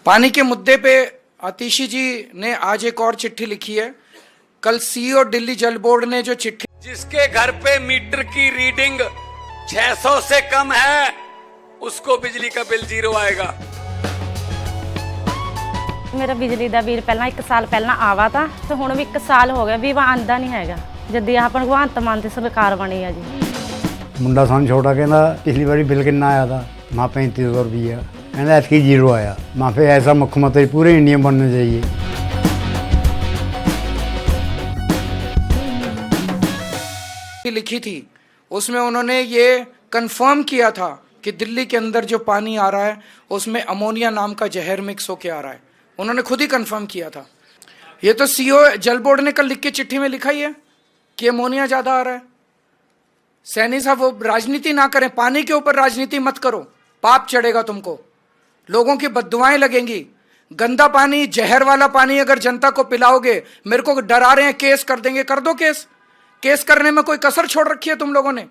पानी के मुद्दे पे आतिशी जी ने आज एक और चिट्ठी लिखी है। कल सीईओ दिल्ली जल बोर्ड ने जो चिट्ठी, जिसके घर पे मीटर की रीडिंग 600 से कम है उसको बिजली का बिल 0 आएगा। मेरा बिजली ਦਾ ਬਿੱਲ ਪਹਿਲਾਂ 1 ਸਾਲ ਪਹਿਲਾਂ ਆਵਾ ਤਾਂ ਤੇ ਹੁਣ ਵੀ 1 ਸਾਲ ਹੋ ਗਿਆ ਵੀ ਆਂਦਾ ਨਹੀਂ ਹੈਗਾ ਜਦ ਆਹ ਭਗਵੰਤ ਮਾਨ ਦੀ ਸਰਕਾਰ ਬਣੀ ਆ ਜੀ। ਮੁੰਡਾ ਸਾਨੂੰ ਛੋਟਾ ਕਹਿੰਦਾ ਪਿਛਲੀ ਵਾਰੀ ਬਿੱਲ ਕਿੰਨਾ ਆਇਆ था माँ 3500 रुपया कहना ऐसी 0 आया। माँ पे ऐसा मुख्यमंत्री पूरे इंडिया में बनना चाहिए। लिखी थी उसमें उन्होंने ये कंफर्म किया था कि दिल्ली के अंदर जो पानी आ रहा है उसमें अमोनिया नाम का जहर मिक्स होके आ रहा है। उन्होंने खुद ही कंफर्म किया था। ये तो सीईओ जल बोर्ड ने कल लिख के चिट्ठी में लिखा ही है कि अमोनिया ज्यादा आ रहा है। सैनी साहब वो राजनीति ना करें, पानी के ऊपर राजनीति मत करो, पाप चढ़ेगा तुमको, लोगों की बद्दुआएं लगेंगी। गंदा पानी, जहर वाला पानी अगर जनता को पिलाओगे, मेरे को डरा रहे हैं केस कर देंगे, कर दो केस। केस करने में कोई कसर छोड़ रखी है तुम लोगों ने?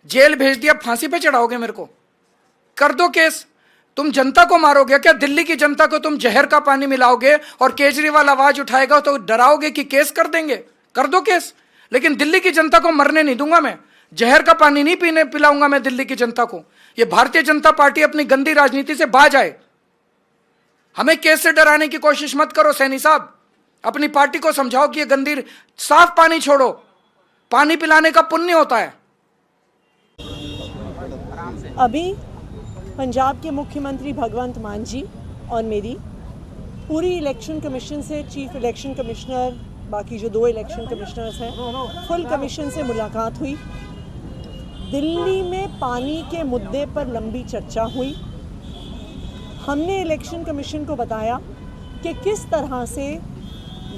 जेल भेज दिया, फांसी पे चढ़ाओगे मेरे को? कर दो केस। तुम जनता को मारोगे क्या? दिल्ली की जनता को तुम जहर का पानी मिलाओगे और केजरीवाल आवाज उठाएगा तो डराओगे कि केस कर देंगे? कर दो केस। लेकिन दिल्ली की जनता को मरने नहीं दूंगा मैं, जहर का पानी नहीं पीने पिलाऊंगा मैं दिल्ली की जनता को। ये भारतीय जनता पार्टी अपनी गंदी राजनीति से बाज आए। हमें केस से डराने की कोशिश मत करो सैनी साहब। अपनी पार्टी को समझाओ कि ये गंदी, साफ पानी छोड़ो, पानी पिलाने का पुण्य होता है। अभी पंजाब के मुख्यमंत्री भगवंत मान जी और मेरी पूरी इलेक्शन कमीशन से, चीफ इलेक्शन कमिश्नर, बाकी जो 2 इलेक्शन कमिश्नर्स हैं, फुल कमीशन से मुलाकात हुई। दिल्ली में पानी के मुद्दे पर लंबी चर्चा हुई। हमने इलेक्शन कमीशन को बताया कि किस तरह से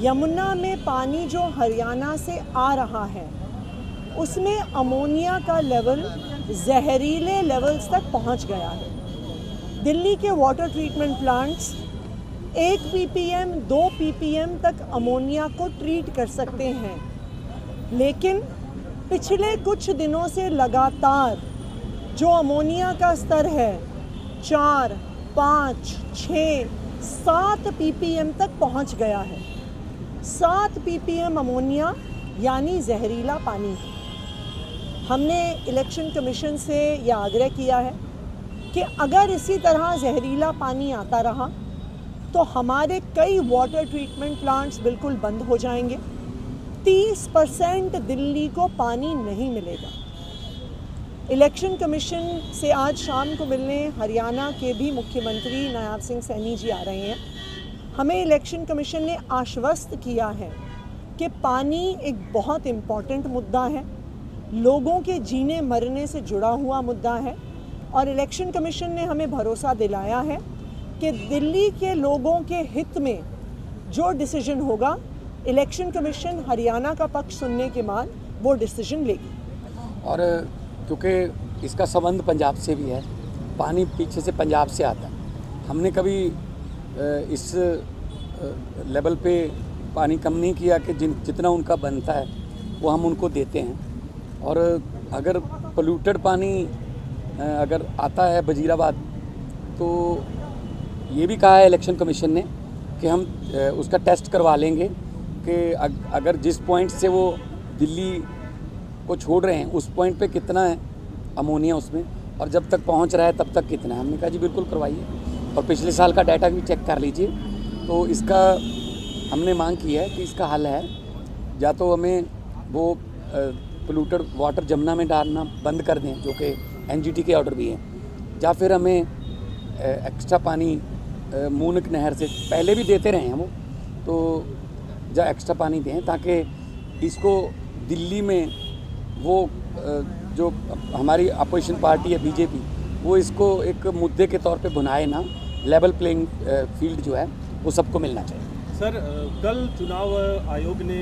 यमुना में पानी जो हरियाणा से आ रहा है उसमें अमोनिया का लेवल जहरीले लेवल्स तक पहुंच गया है। दिल्ली के water treatment plants 1 ppm 2 ppm तक अमोनिया को ट्रीट कर सकते हैं, लेकिन पिछले कुछ दिनों से लगातार जो अमोनिया का स्तर है 4, 5, 6, 7 ppm तक पहुंच गया है। 7 ppm अमोनिया यानी जहरीला पानी है। हमने इलेक्शन कमीशन से यह आग्रह किया है कि अगर इसी तरह जहरीला पानी आता रहा तो हमारे कई वाटर ट्रीटमेंट प्लांट्स बिल्कुल बंद हो जाएंगे। 30% दिल्ली को पानी नहीं मिलेगा। इलेक्शन कमीशन से आज शाम को मिलने हरियाणा के भी मुख्यमंत्री नायब सिंह सैनी जी आ रहे हैं। हमें इलेक्शन कमीशन ने आश्वस्त किया है कि पानी एक बहुत इम्पॉर्टेंट मुद्दा है, लोगों के जीने मरने से जुड़ा हुआ मुद्दा है, और इलेक्शन कमीशन ने हमें भरोसा दिलाया है कि दिल्ली के लोगों के हित में जो डिसीजन होगा, इलेक्शन कमीशन हरियाणा का पक्ष सुनने के बाद वो डिसीजन लेगी। और क्योंकि इसका संबंध पंजाब से भी है, पानी पीछे से पंजाब से आता है। हमने कभी इस लेवल पे पानी कम नहीं किया कि जितना उनका बनता है वो हम उनको देते हैं। और अगर पोल्यूटेड पानी अगर आता है वजीराबाद, तो ये भी कहा है इलेक्शन कमीशन ने कि हम उसका टेस्ट करवा लेंगे कि अगर जिस पॉइंट से वो दिल्ली को छोड़ रहे हैं उस पॉइंट पे कितना है अमोनिया उसमें, और जब तक पहुंच रहा है तब तक कितना है। हमने कहा जी बिल्कुल करवाइए, और पिछले साल का डाटा भी चेक कर लीजिए। तो इसका हमने मांग की है कि इसका हल है, या तो हमें वो पोल्यूटेड वाटर जमुना में डालना बंद कर दें, जो कि एनजीटी के ऑर्डर भी है, या फिर हमें एक्स्ट्रा पानी मूनक नहर से पहले भी देते रहे हैं वो, तो या एक्स्ट्रा पानी दें ताकि इसको दिल्ली में वो जो हमारी अपोजिशन पार्टी है बीजेपी, वो इसको एक मुद्दे के तौर पे बुनाए ना। लेवल प्लेइंग फील्ड जो है वो सबको मिलना चाहिए। सर, कल चुनाव आयोग ने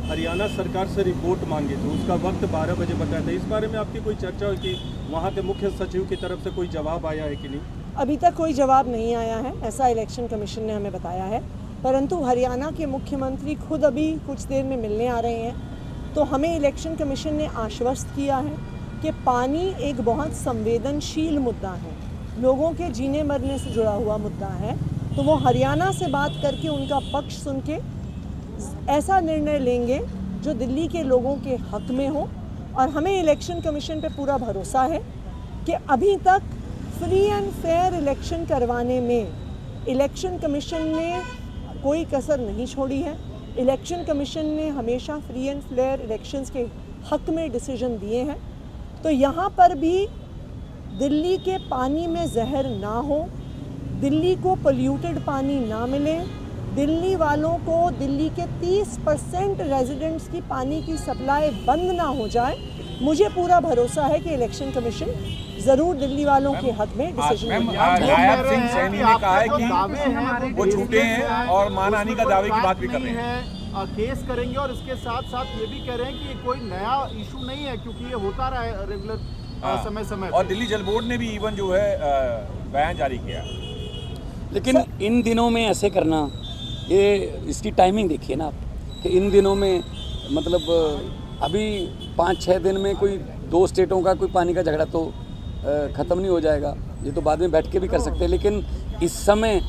हरियाणा सरकार से रिपोर्ट मांगी थी, उसका वक्त 12 बजे बताया था। इस बारे में आपकी कोई चर्चा हुई कि वहाँ के मुख्य सचिव की तरफ से कोई जवाब आया है कि नहीं? अभी तक कोई जवाब नहीं आया है, ऐसा इलेक्शन कमीशन ने हमें बताया है। परंतु हरियाणा के मुख्यमंत्री खुद अभी कुछ देर में मिलने आ रहे हैं, तो हमें इलेक्शन कमीशन ने आश्वस्त किया है कि पानी एक बहुत संवेदनशील मुद्दा है। लोगों के जीने मरने से जुड़ा हुआ मुद्दा है, तो वो हरियाणा से बात करके उनका पक्ष सुन के ऐसा निर्णय लेंगे जो दिल्ली के लोगों के हक में हो। और हमें इलेक्शन कमीशन पे पूरा भरोसा है कि अभी तक फ्री एंड फेयर इलेक्शन करवाने में इलेक्शन कमीशन ने कोई कसर नहीं छोड़ी है। इलेक्शन कमीशन ने हमेशा फ्री एंड फेयर इलेक्शंस के हक में डिसीजन दिए हैं। तो यहाँ पर भी दिल्ली के पानी में जहर ना हो, दिल्ली को पोल्यूटेड पानी ना मिले, दिल्ली वालों को दिल्ली के 30% रेजिडेंट्स की पानी की सप्लाई बंद ना हो जाए। मुझे पूरा भरोसा है कि इलेक्शन कमीशन ज़रूर दिल्ली वालों के हक में डिसीजन लेगा। नायब सिंह सैनी ने कहा है कि वो झूठे हैं और मानहानि का दावे की बात भी कर रहे हैं। केस करेंगे और इसके साथ साथ ये भी कह रहे हैं कि ये कोई नया इशू नहीं है, क्योंकि ये होता रहा है रेगुलर समय समय और दिल्ली जल बोर्ड ने भी इवन जो है बयान जारी किया। लेकिन इन दिनों में ऐसे करना, ये इसकी टाइमिंग देखिए ना आप, कि इन दिनों में मतलब अभी 5-6 दिन में कोई 2 स्टेटों का कोई पानी का झगड़ा तो ख़त्म नहीं हो जाएगा। ये तो बाद में बैठ के भी कर सकते हैं, लेकिन इस समय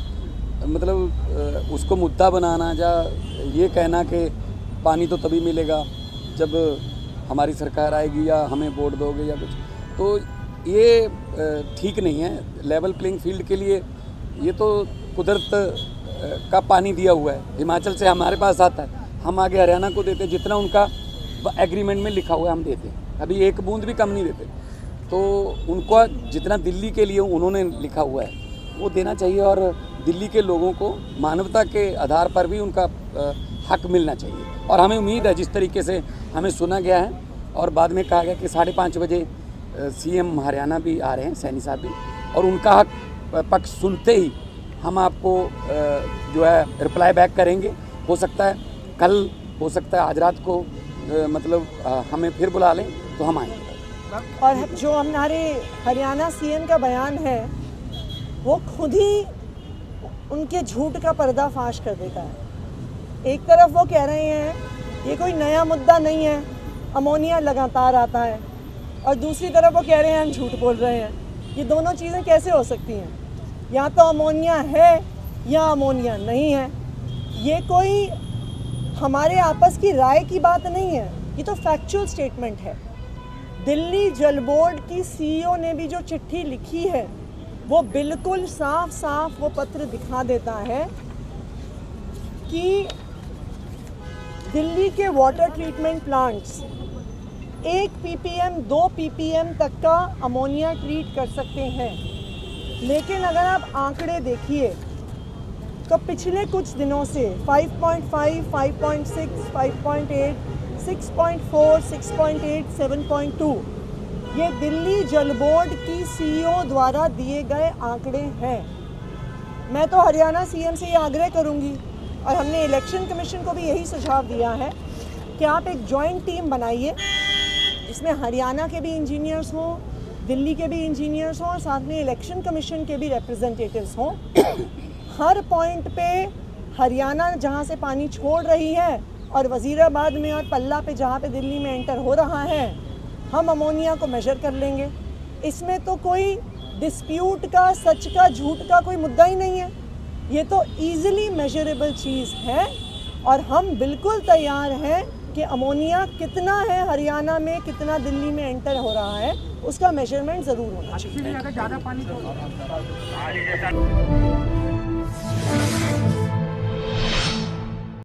मतलब उसको मुद्दा बनाना या ये कहना कि पानी तो तभी मिलेगा जब हमारी सरकार आएगी या हमें वोट दोगे या कुछ, तो ये ठीक नहीं है। लेवल प्लेइंग फील्ड के लिए ये तो कुदरत का पानी दिया हुआ है, हिमाचल से हमारे पास आता है, हम आगे हरियाणा को देते हैं, जितना उनका एग्रीमेंट में लिखा हुआ है हम देते हैं, अभी एक बूंद भी कम नहीं देते। तो उनको जितना दिल्ली के लिए उन्होंने लिखा हुआ है वो देना चाहिए और दिल्ली के लोगों को मानवता के आधार पर भी उनका हक मिलना चाहिए। और हमें उम्मीद है, जिस तरीके से हमें सुना गया है और बाद में कहा गया कि 5:30 बजे सीएम हरियाणा भी आ रहे हैं, सैनी साहब भी, और उनका हक पक्ष सुनते ही हम आपको जो है रिप्लाई बैक करेंगे। हो सकता है कल, हो सकता है आज रात को मतलब हमें फिर बुला लें तो हम आएंगे। और जो हमारे हरियाणा सीएम का बयान है वो खुद ही उनके झूठ का पर्दाफाश कर देता है। एक तरफ वो कह रहे हैं ये कोई नया मुद्दा नहीं है, अमोनिया लगातार आता है, और दूसरी तरफ वो कह रहे हैं हम झूठ बोल रहे हैं। ये दोनों चीज़ें कैसे हो सकती हैं? या तो अमोनिया है या अमोनिया नहीं है। ये कोई हमारे आपस की राय की बात नहीं है, ये तो फैक्चुअल स्टेटमेंट है। दिल्ली जल बोर्ड की सीईओ ने भी जो चिट्ठी लिखी है वो बिल्कुल साफ साफ वो पत्र दिखा देता है कि दिल्ली के water treatment plants 1 ppm 2 ppm तक का अमोनिया ट्रीट कर सकते हैं। लेकिन अगर आप आंकड़े देखिए तो पिछले कुछ दिनों से 5.5, 5.6, 5.8, 6.4, 6.8, 7.2 ये दिल्ली जल बोर्ड की सीईओ द्वारा दिए गए आंकड़े हैं। मैं तो हरियाणा सीएम से ये आग्रह करूंगी, और हमने इलेक्शन कमीशन को भी यही सुझाव दिया है कि आप एक जॉइंट टीम बनाइए जिसमें हरियाणा के भी इंजीनियर्स हों, दिल्ली के भी इंजीनियर्स हों, और साथ में इलेक्शन कमीशन के भी रिप्रेजेंटेटिव्स हों। हर पॉइंट पे हरियाणा जहाँ से पानी छोड़ रही है और वज़ीराबाद में और पल्ला पे जहाँ पे दिल्ली में एंटर हो रहा है, हम अमोनिया को मेजर कर लेंगे। इसमें तो कोई डिस्प्यूट का, सच का, झूठ का कोई मुद्दा ही नहीं है। ये तो ईजिली मेजरेबल चीज़ है और हम बिल्कुल तैयार हैं कि अमोनिया कितना है हरियाणा में, कितना दिल्ली में एंटर हो रहा है, उसका मेजरमेंट ज़रूर होना चाहिए।